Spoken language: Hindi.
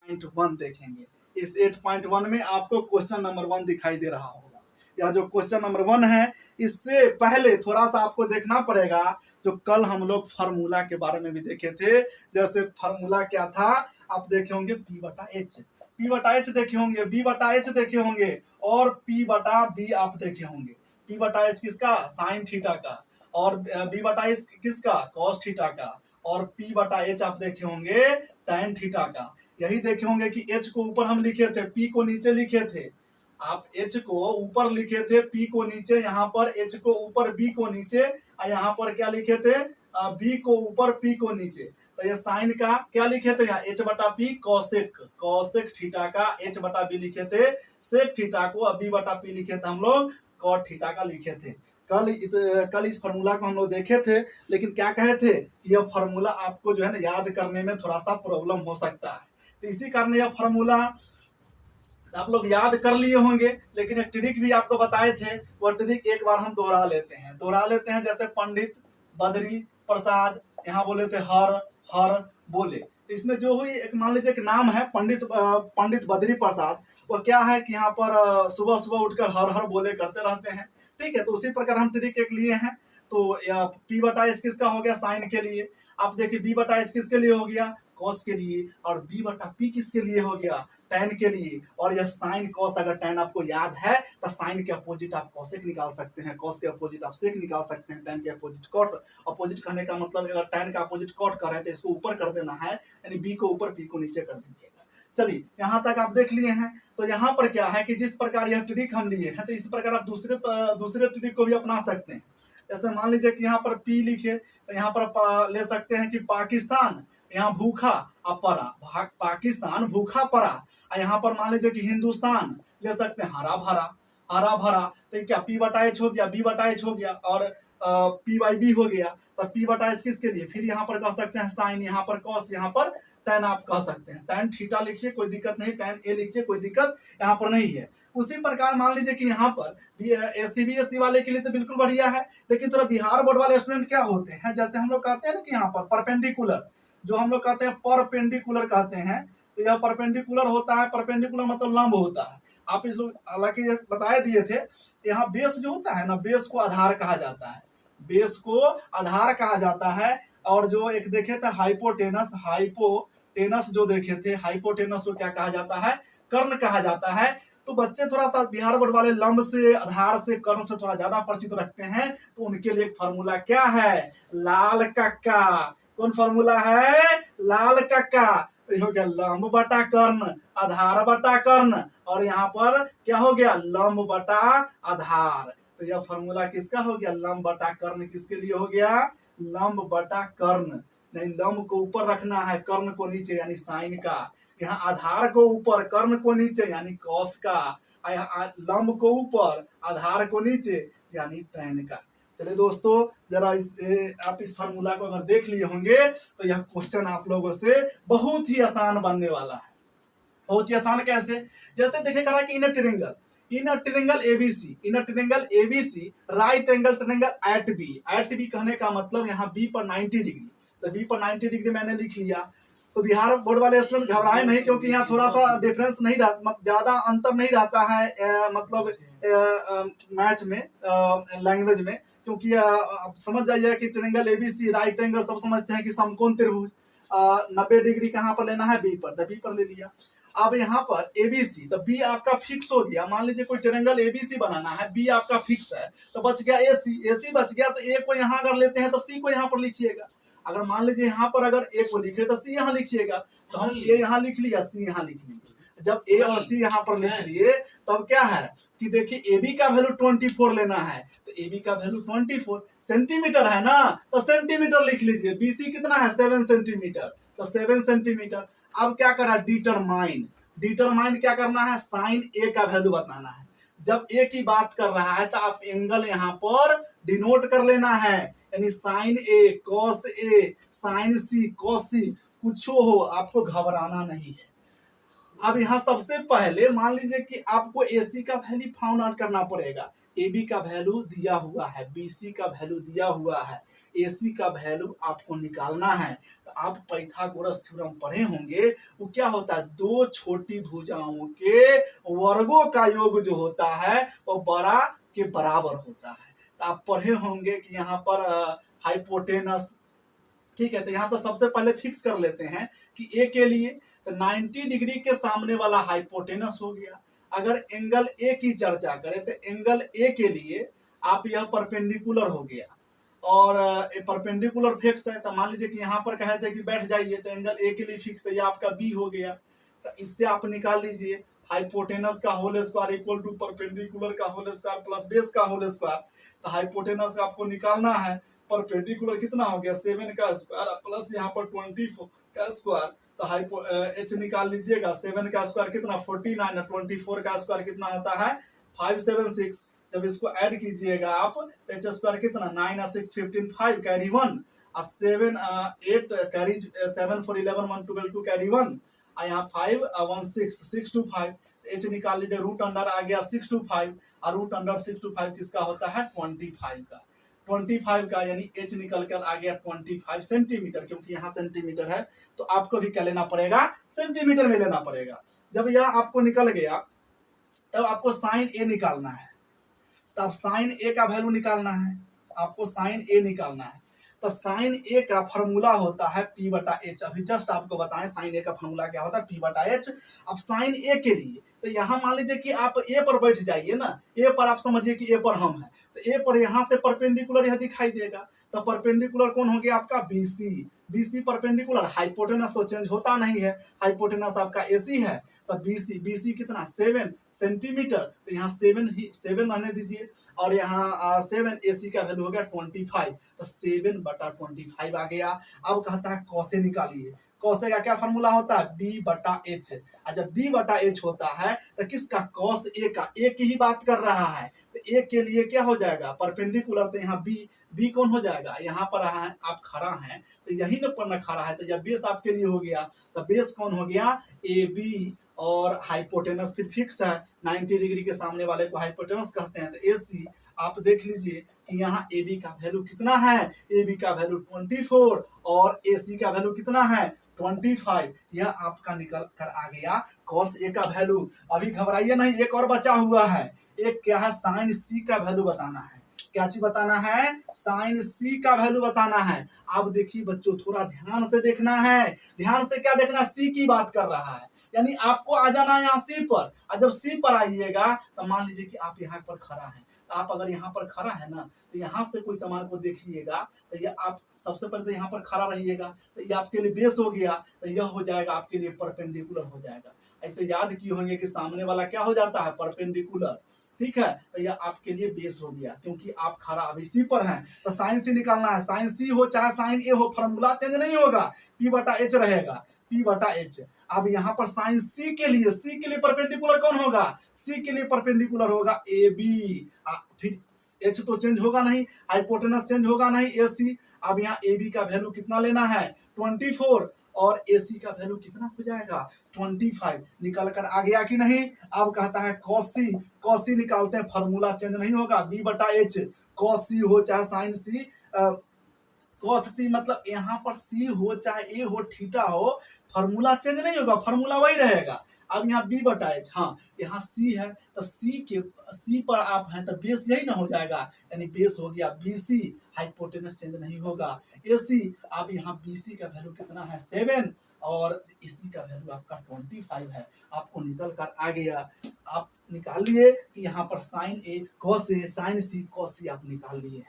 8.1 देखेंगे। इस 8.1 में आपको क्वेश्चन नंबर 1 दिखाई दे रहा होगा। यह जो क्वेश्चन नंबर 1 है, इससे पहले थोड़ा सा आपको देखना पड़ेगा। जो कल हम लोग फार्मूला के बारे में भी देखे थे, जैसे फार्मूला क्या था आप देखे होंगे, P बटा एच देखे होंगे, B बटा एच देखे होंगे और P बटा बी आप देखे होंगे। P बटा एच किसका, साइन थीटा का, और B बटा एच किसका, कॉस थीटा का, और P बटा एच आप देखे होंगे tan थीटा का। यही देखे होंगे कि H को ऊपर हम लिखे थे, P को नीचे लिखे थे। आप H को ऊपर लिखे थे, P को नीचे, यहाँ पर H को ऊपर, B को नीचे, और यहाँ पर क्या लिखे थे, B को ऊपर, P को नीचे। तो ये साइन का क्या लिखे थे यहाँ, H बटा P कॉसेक थीटा का, H बटा B लिखे थे सेक थीटा को, B बटा P लिखे थे हम लोग कॉट थीटा का लिखे थे। कल इस फार्मूला को हम लोग देखे थे, लेकिन क्या कहे थे कि यह फार्मूला आपको जो है ना याद करने में थोड़ा सा प्रॉब्लम हो सकता है। तो इसी कारण यह फार्मूला आप लोग याद कर लिए होंगे, लेकिन एक ट्रिक भी आपको बताए थे, वह ट्रिक एक बार हम दोहरा लेते हैं। जैसे पंडित बद्री प्रसाद, यहाँ बोले थे हर बोले। तो इसमें जो हुई, एक मान लीजिए एक नाम है पंडित बद्री प्रसाद, वो क्या है कि यहाँ पर सुबह सुबह उठकर हर बोले करते रहते हैं। ठीक है, तो उसी प्रकार हम ट्रिक एक लिए हैं। तो P बटा एच किसका हो गया, साइन के लिए। आप देखिए B बटा एच किसके लिए हो गया, कॉस के लिए, और B बटा P किसके लिए हो गया, tan के लिए। और यह साइन कॉस, अगर tan आपको याद है तो साइन के अपोजिट आप कॉसेक निकाल सकते हैं, कॉस के अपोजिट आप सेक निकाल सकते हैं, tan के अपोजिट कॉट। अपोजिट करने का मतलब अगर tan का अपोजिट कॉट कर रहे हैं तो इसको ऊपर कर देना है, यानी B को ऊपर P को नीचे कर दीजिएगा। चलिए, यहाँ तक आप देख लिए हैं। तो यहाँ पर क्या है कि जिस प्रकार यह ट्रिक हम लिए हैं, तो इसी प्रकार आप दूसरे ट्रिक को भी अपना सकते हैं। जैसे मान लीजिए कि यहाँ पर P लिखे, तो यहाँ पर ले सकते हैं कि पाकिस्तान, यहाँ भूखा पड़ा, पाकिस्तान भूखा पड़ा। यहाँ पर मान लीजिए कि हिंदुस्तान ले सकते हैं हरा भरा। तो क्या P बटा एच हो गया, B बटा एच हो गया, और P बाई बी हो गया। तो P बटा एच किसके लिए, फिर यहाँ पर कह सकते हैं साइन, यहाँ पर कॉस, यहाँ पर tan आप कह सकते हैं। tan थीटा लिखिए, कोई दिक्कत नहीं, tan A लिखिए, कोई दिक्कत यहाँ पर नहीं है। उसी प्रकार मान लीजिए कि यहाँ पर CBSE वाले के लिए तो बिल्कुल बढ़िया है, लेकिन थोड़ा बिहार बोर्ड वाले स्टूडेंट क्या होते हैं, जैसे हम लोग कहते हैं ना कि यहाँ पर परपेंडिकुलर, जो हम लोग कहते हैं परपेंडिकुलर कहते हैं। तो यह परपेंडिकुलर होता है, परपेंडिकुलर मतलब लंब होता है। आप इस लोग हालांकि बताए दिए थे, यहाँ बेस जो होता है ना, बेस को आधार कहा जाता है, बेस को आधार कहा जाता है। और जो एक देखे थे हाइपोटेनस जो देखे थे, हाइपोटेनस को क्या कहा जाता है, कर्ण कहा जाता है। तो बच्चे थोड़ा सा बिहार बोर्ड वाले लंब से, आधार से, कर्ण से थोड़ा ज्यादा परिचित रखते हैं, तो उनके लिए एक फार्मूला क्या है, लाल कक्का। कौन फार्मूला है, लाल कक्का। तो हो गया लंब बटा कर्ण, आधार बटा कर्ण, और यहाँ पर क्या हो गया, लंब बटा आधार। तो यह फार्मूला किसका हो गया, लंब बटा कर्ण किसके लिए हो गया, लंब बटा कर्ण। नहीं, लंब को ऊपर रखना है, कर्ण को नीचे, यानी साइन का। यहाँ आधार को ऊपर, कर्ण को नीचे, यानी कॉस का। लंब को ऊपर, आधार को नीचे, यानी tan का। चलिए दोस्तों, जरा आप इस फार्मूला को अगर देख लिए होंगे तो यह क्वेश्चन आप लोगों से बहुत ही आसान बनने वाला है। बहुत ही आसान कैसे, जैसे देखेगा कि in a triangle ABC right angle triangle at B कहने का मतलब यहाँ बी पर 90 डिग्री। तो बी पर 90 डिग्री मैंने लिख लिया। तो बिहार बोर्ड वाले स्टूडेंट घबराए नहीं, क्योंकि यहाँ थोड़ा सा डिफरेंस नहीं रहता, ज्यादा अंतर नहीं रहता है मतलब मैथ में, लैंग्वेज में। क्योंकि आप समझ जाइए कि ट्रायंगल एबीसी राइट एंगल सब समझते हैं कि समकोण त्रिभुज, 90 डिग्री कहाँ पर लेना है, बी पर, तो बी पर ले लिया। अब यहाँ पर एबीसी, तो बी आपका फिक्स हो गया। मान लीजिए कोई ट्रायंगल एबीसी बनाना है, बी आपका फिक्स है, तो बच गया एसी बच गया। तो ए को यहाँ अगर लेते हैं तो सी को यहाँ पर लिखिएगा। अगर मान लीजिए यहाँ पर अगर ए को लिखे तो सी यहाँ लिखिएगा। तो हम ए यहाँ लिख लिया, सी यहाँ लिख लिया। जब ए और सी यहाँ पर लिख लिए, तब क्या है कि देखिए ए बी का वैल्यू 24 लेना है। तो ए बी का वैल्यू 24 सेंटीमीटर है ना, तो सेंटीमीटर लिख लीजिए। बीसी कितना है, 7 सेंटीमीटर, तो 7 सेंटीमीटर। अब क्या करा, डिटरमाइन क्या करना है, साइन ए का वैल्यू बताना है। जब ए की बात कर रहा है तो आप एंगल यहाँ पर डिनोट कर लेना है, यानी sign A cos A, sign C cos सी, कुछ हो आपको घबराना नहीं है। अब यहाँ सबसे पहले मान लीजिए कि आपको AC का वैल्यू फाउंड आउट करना पड़ेगा। AB का वैल्यू दिया हुआ है, BC का वैल्यू दिया हुआ है, AC का वैल्यू आपको निकालना है। तो आप पाइथागोरस थ्योरम पढ़े होंगे, वो क्या होता है, दो छोटी भुजाओं के वर्गों का योग जो होता है वो बड़ा के बराबर होता है। तो आप पढ़े होंगे कि यहाँ पर हाइपोटेनस, ठीक है। तो यहाँ तो सबसे पहले फिक्स कर लेते हैं कि ए के लिए तो 90 डिग्री के सामने वाला हाइपोटेनस हो गया। अगर एंगल ए की चर्चा करें तो एंगल ए के लिए आप यह परपेंडिकुलर हो गया, और परपेंडिकुलर फिक्स है। तो मान लीजिए कि यहाँ पर कहे थे कि बैठ जाइए, तो एंगल ए के लिए फिक्स है, ये आपका बी हो गया। तो इससे आप निकाल लीजिए हाइपोटेनस का whole square equal to perpendicular का होल स्क्वायर प्लस बेस का होल स्क्वायर। तो हाइपोटेनस आपको निकालना है, परपेंडिकुलर कितना हो गया 7 का स्क्वायर प्लस यहाँ पर 24 का स्क्वायर। तो हाइपो एच निकाल लीजिएगा, 7 का स्क्वायर कितना 49 है, 24 का स्क्वायर कितना होता है 576। जब इसको ऐड कीजिएगा आप तो एच स्क्वायर कितना 9 और 6 15 5 कैरी 1 और 7 8 कैरी 7 4 11 1 12 2 कैरी 1 और यहाँ 5 1 6 6 to 5। एच निकाल लीजिए, रूट अंडर आ गया 6 to 5 और रूट अंडर 6 to 5 किसका होता है 25 का। 25 का यानी एच निकल कर आ गया 25 सेंटीमीटर, क्योंकि यहाँ सेंटीमीटर है तो आपको भी क्या लेना पड़ेगा सेंटीमीटर में लेना पड़ेगा। जब यह आपको निकल गया तब आपको साइन ए निकालना है। तब साइन ए का वैल्यू निकालना है, आपको साइन ए निकालना है। तो साइन ए का फॉर्मूला होता है पी बटा एच। अभी जस्ट आपको बताएं साइन ए का फॉर्मूला क्या होता है पी बटा एच। अब साइन ए के लिए तो यहाँ मान लीजिए कि आप ए पर बैठ जाइए ना, ए पर आप समझिए कि ए पर हम है, तो ए पर यहाँ से परपेंडिकुलर यह दिखाई देगा। तो परपेंडिकुलर कौन हो गया आपका बीसी। बीसी परपेंडिकुलर, हाइपोटेनस तो चेंज होता नहीं है, हाइपोटेनस आपका एसी है। तो बीसी, बीसी कितना 7 सेंटीमीटर, तो यहाँ 7 रहने दीजिए और यहाँ 7 एसी का वैल्यू हो गया 25। तो 7 बटा 25 आ गया। अब कहता है कौसे निकालिए। कौसे का क्या फॉर्मूला होता है बी बटा एच। और जब बी बटा एच होता है तो किसका कॉस ए का, ए की ही बात कर रहा है। तो ए के लिए क्या हो जाएगा परपेंडिकुलर, तो यहाँ बी, बी कौन हो जाएगा यहाँ पर आप खड़ा हैं तो यही न पर न खड़ा है, तो जब बेस आपके लिए हो गया तो बेस कौन हो गया ए बी, और हाइपोटेनस फिर फिक्स है 90 डिग्री के सामने वाले को हाइपोटेनस कहते हैं। तो एसी आप देख लीजिए कि यहाँ ए बी का वैल्यू कितना है, ए बी का वैल्यू 24 और ए सी का वैल्यू कितना है 25। यह आपका निकल कर आ गया कॉस ए का वैल्यू। अभी घबराइए नहीं, एक और बचा हुआ है, एक क्या है साइन सी का वैल्यू बताना है। क्या चीज बताना है साइन सी का वैल्यू बताना है। आप देखिए बच्चों थोड़ा ध्यान से देखना है, ध्यान से क्या देखना, सी की बात कर रहा है, यानी आपको आ जाना है यहाँ सी पर। और जब सी पर आइएगा तो मान लीजिए कि आप यहाँ पर खड़ा है, आप अगर यहाँ पर खड़ा है ना तो यहाँ से कोई सामान को देखिएगा तो ये आप सबसे पहले तो यहाँ पर खड़ा रहिएगा, तो ये आपके लिए बेस हो गया, तो यह हो जाएगा आपके लिए परपेंडिकुलर हो जाएगा। ऐसे याद किए होंगे कि सामने वाला क्या हो जाता है परपेंडिकुलर, ठीक है। तो यह आपके लिए बेस हो गया क्योंकि आप खड़ा अभी सी पर हैं। तो साइन सी निकालना है, साइन सी हो चाहे साइन ए हो फॉर्मूला चेंज नहीं होगा, पी बटा एच रहेगा, पी बटा एच। अब यहाँ पर साइन सी के लिए, सी के लिए परपेंडिकुलर कौन होगा, सी के लिए परपेंडिकुलर होगा ए बी। फिर एच तो चेंज होगा नहीं, हाइपोटेनस चेंज होगा नहीं, ए सी। अब यहाँ ए बी का वैल्यू कितना लेना है 24 और ए सी का वैल्यू कितना हो जाएगा 25। निकल कर आ गया कि नहीं। अब कहता है कॉसी, कॉसी निकालते हैं, फॉर्मूला चेंज नहीं होगा बी बटा एच। कॉसी हो चाहे साइन सी, कॉस सी मतलब यहाँ पर सी हो चाहे ए हो थीटा हो, फॉर्मूला चेंज नहीं होगा, फॉर्मूला वही रहेगा। अब यहाँ बी बटा एच, हाँ यहाँ सी है तो सी पर आप हैं तो बेस यही ना हो जाएगा, यानी बेस हो गया बीसी, हाइपोटेनस चेंज नहीं होगा एसी। अब यहाँ बीसी का वैल्यू कितना है 7 और एसी का वैल्यू आपका 25 है। आपको निकल कर आ गया। आप निकाल लिए कि यहाँ पर sign A cos A sign C cos सी आप निकाल लिए।